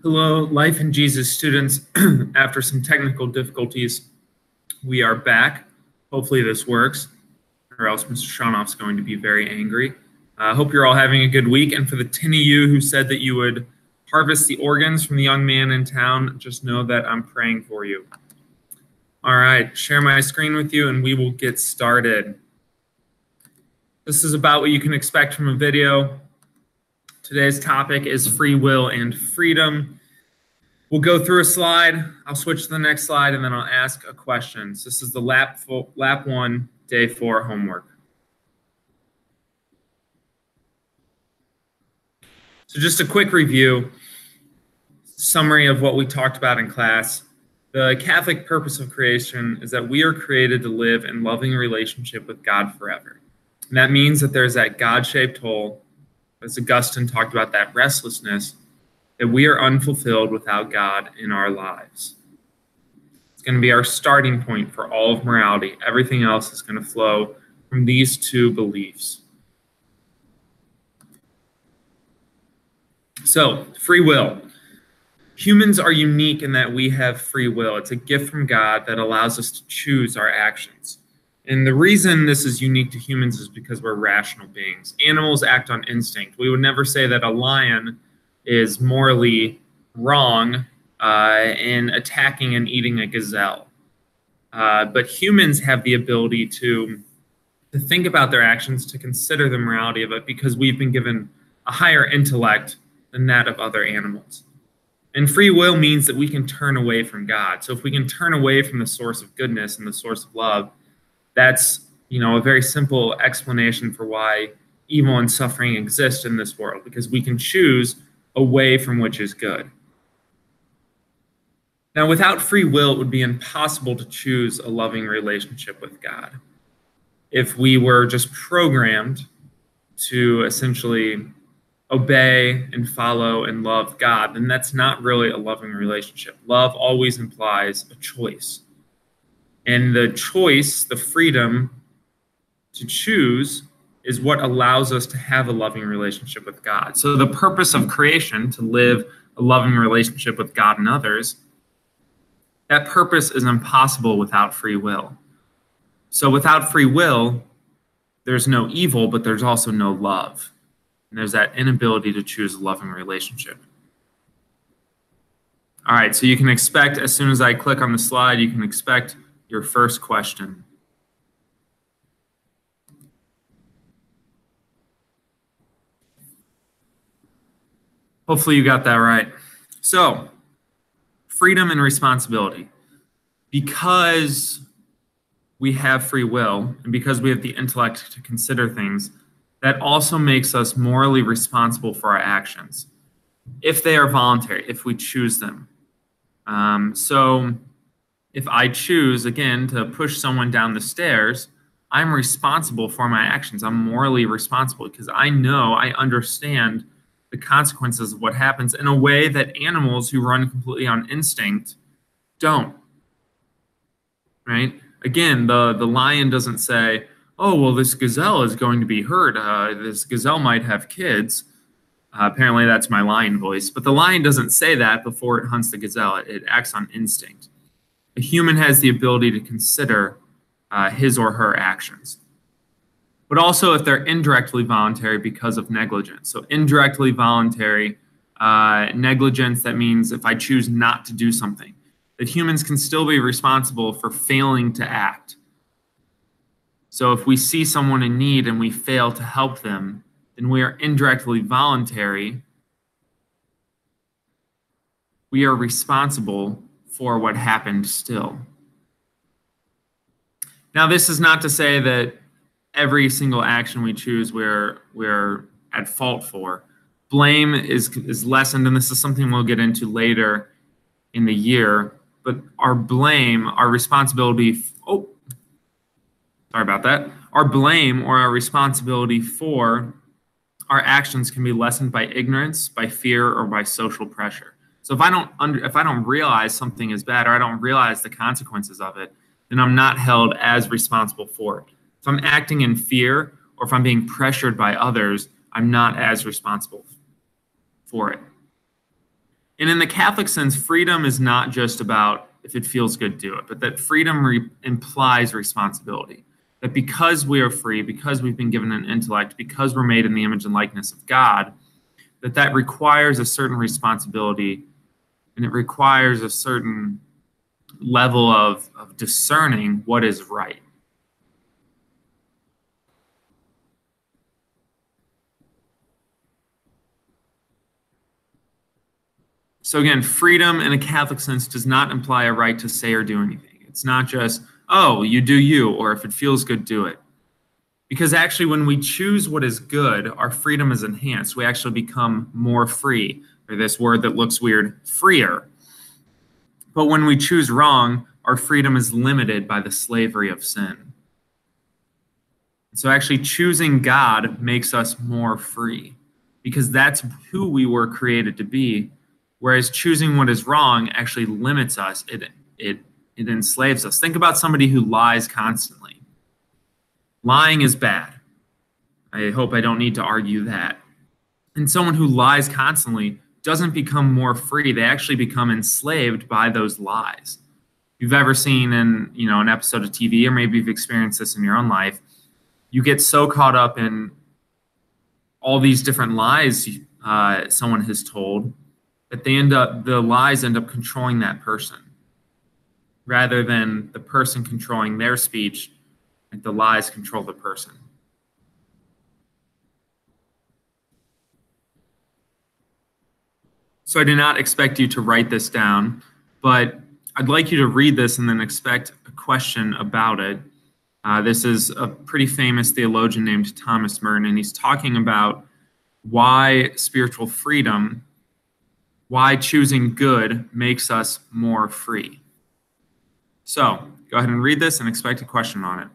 Hello, Life in Jesus students. After some technical difficulties, we are back. Hopefully this works, or else Mr. Shanoff's going to be very angry. I hope you're all having a good week. And for the 10 of you who said that you would harvest the organs from the young man in town, just know that I'm praying for you. All right, share my screen with you and we will get started. This is about what you can expect from a video. Today's topic is free will and freedom. We'll go through a slide. I'll switch to the next slide, and then I'll ask a question. So this is the lap 1, day 4 homework. So just a quick review, summary of what we talked about in class. The Catholic purpose of creation is that we are created to live in loving relationship with God forever. And that means that there's that God-shaped hole, as Augustine talked about, that restlessness, that we are unfulfilled without God in our lives. It's going to be our starting point for all of morality. Everything else is going to flow from these two beliefs. So, free will. Humans are unique in that we have free will. It's a gift from God that allows us to choose our actions. And the reason this is unique to humans is because we're rational beings. Animals act on instinct. We would never say that a lion is morally wrong in attacking and eating a gazelle. But humans have the ability to think about their actions, to consider the morality of it, because we've been given a higher intellect than that of other animals. And free will means that we can turn away from God. So if we can turn away from the source of goodness and the source of love, that's, a very simple explanation for why evil and suffering exist in this world, because we can choose away from which is good. Now, without free will, it would be impossible to choose a loving relationship with God. If we were just programmed to essentially obey and follow and love God, then that's not really a loving relationship. Love always implies a choice. And the choice, the freedom to choose, is what allows us to have a loving relationship with God. So the purpose of creation, to live a loving relationship with God and others, that purpose is impossible without free will. So without free will, there's no evil, but there's also no love. And there's that inability to choose a loving relationship. All right, so you can expect, as soon as I click on the slide, you can expect your first question. Hopefully you got that right. So, freedom and responsibility. Because we have free will and because we have the intellect to consider things, that also makes us morally responsible for our actions, if they are voluntary, if we choose them. So if I choose, again, to push someone down the stairs, I'm responsible for my actions. I'm morally responsible because I understand the consequences of what happens in a way that animals who run completely on instinct don't, right? Again, the lion doesn't say, oh, well, this gazelle is going to be hurt. This gazelle might have kids. Apparently that's my lion voice. But the lion doesn't say that before it hunts the gazelle. It acts on instinct. A human has the ability to consider his or her actions. But also if they're indirectly voluntary because of negligence. So indirectly voluntary negligence, that means if I choose not to do something, that humans can still be responsible for failing to act. So if we see someone in need and we fail to help them, then we are indirectly voluntary. We are responsible for what happened still. Now, this is not to say that every single action we choose we're at fault for. Blame is lessened, and this is something we'll get into later in the year, but our blame, our responsibility, sorry about that. Our blame or our responsibility for our actions can be lessened by ignorance, by fear, or by social pressure. So if I don't realize something is bad, or I don't realize the consequences of it, then I'm not held as responsible for it. If I'm acting in fear, or if I'm being pressured by others, I'm not as responsible for it. And in the Catholic sense, freedom is not just about if it feels good, do it, but that freedom implies responsibility. That because we are free, because we've been given an intellect, because we're made in the image and likeness of God, that requires a certain responsibility, and it requires a certain level of discerning what is right. So again, freedom in a Catholic sense does not imply a right to say or do anything. It's not just, oh, you do you, or if it feels good, do it. Because actually, when we choose what is good, our freedom is enhanced. We actually become more free, or this word that looks weird, freer. But when we choose wrong, our freedom is limited by the slavery of sin. So actually choosing God makes us more free, because that's who we were created to be. Whereas choosing what is wrong actually limits us. It enslaves us. Think about somebody who lies constantly. Lying is bad. I hope I don't need to argue that. And someone who lies constantly doesn't become more free. They actually become enslaved by those lies. If you've ever seen an episode of TV, or maybe you've experienced this in your own life, you get so caught up in all these different lies someone has told that the lies end up controlling that person rather than the person controlling their speech. Like the lies control the person. So I do not expect you to write this down, but I'd like you to read this and then expect a question about it. This is a pretty famous theologian named Thomas Merton, and he's talking about why spiritual freedom, why choosing good makes us more free. So go ahead and read this and expect a question on it.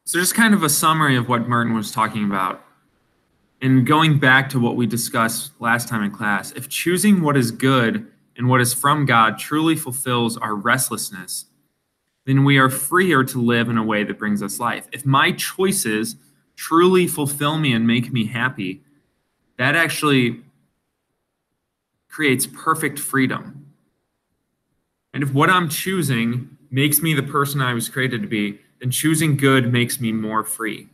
So just kind of a summary of what Merton was talking about. And going back to what we discussed last time in class, if choosing what is good and what is from God truly fulfills our restlessness, then we are freer to live in a way that brings us life. If my choices truly fulfill me and make me happy, that actually creates perfect freedom. And if what I'm choosing makes me the person I was created to be, then choosing good makes me more free.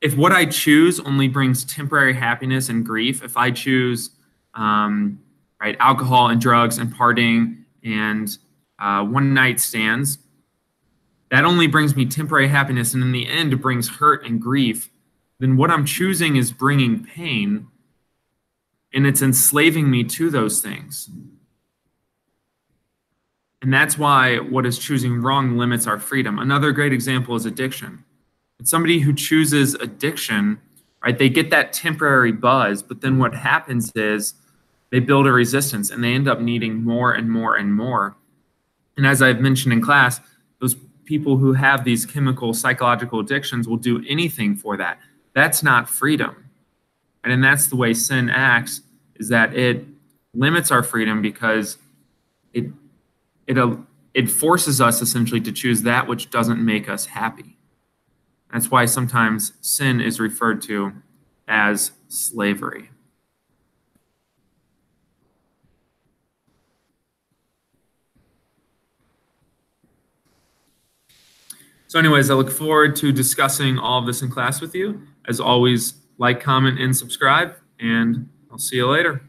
If what I choose only brings temporary happiness and grief, if I choose alcohol and drugs and partying and one-night stands, that only brings me temporary happiness, and in the end it brings hurt and grief, then what I'm choosing is bringing pain, and it's enslaving me to those things. And that's why what is choosing wrong limits our freedom. Another great example is addiction. It's somebody who chooses addiction, right? They get that temporary buzz, but then what happens is they build a resistance and they end up needing more and more and more. And as I've mentioned in class, those people who have these chemical psychological addictions will do anything for that. That's not freedom. And that's the way sin acts, is that it limits our freedom because it forces us essentially to choose that which doesn't make us happy. That's why sometimes sin is referred to as slavery. So anyways, I look forward to discussing all of this in class with you. As always, like, comment, and subscribe, and I'll see you later.